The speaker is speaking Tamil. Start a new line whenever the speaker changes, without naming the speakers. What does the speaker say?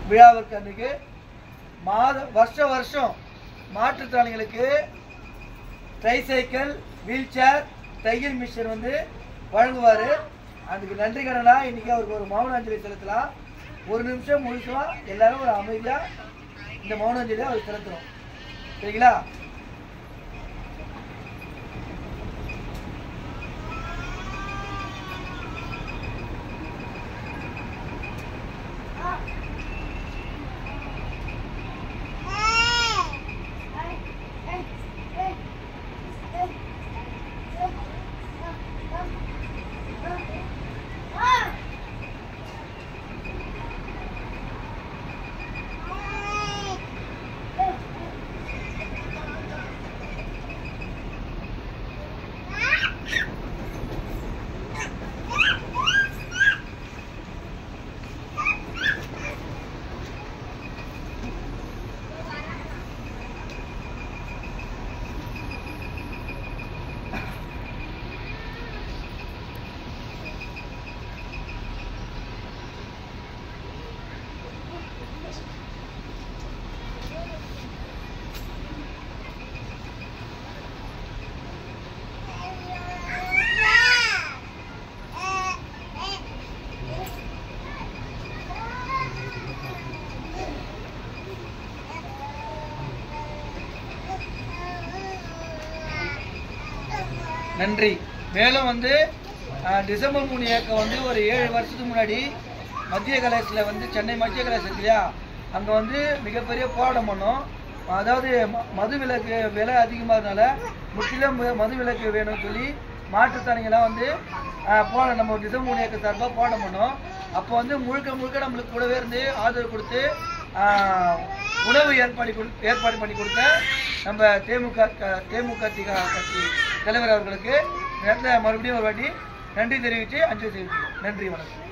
விழாவிற்கு அன்றைக்கு வருஷம் மாற்றுத்திறனாளிகளுக்கு ட்ரைசைக்கிள், வீல் சேர், தையல் மிஷின் வந்து வழங்குவார். அதுக்கு நன்றி கடனா இன்னைக்கு அவருக்கு ஒரு மௌன அஞ்சலி செலுத்தலாம். ஒரு நிமிஷம் முழுசுமா எல்லாரும் ஒரு அமைதியாக இந்த மௌன அஞ்சலியை அவர் செலுத்துறோம். சரிங்களா? நன்றி. மேலும் வந்து டிசம்பர் 3 இயக்கம் வந்து ஒரு 7 வருஷத்துக்கு முன்னாடி மத்திய கலேசில் வந்து சென்னை மத்திய கலேஸ் இருக்கு இல்லையா, அங்கே வந்து மிகப்பெரிய போராட்டம் பண்ணோம். அதாவது மது விலக்கு விலை அதிகமாகறதுனால முற்றிலும் மது விலக்கு வேணும்னு சொல்லி மாற்றுத்தானிகளாம் வந்து நம்ம டிசம்பர் 3 இயக்க சார்பாக போராட்டம் பண்ணோம். அப்போ வந்து முழுக்க நம்மளுக்கு கூடவே இருந்து ஆதரவு கொடுத்து உணவு ஏற்பாடு பண்ணி கொடுத்த நம்ம தேமுக கட்சி தலைவர் அவர்களுக்கு மறுபடியும் ஒரு வாட்டி நன்றி தெரிவித்து அஞ்சலி தெரிவிக்கிறோம். நன்றி, வணக்கம்.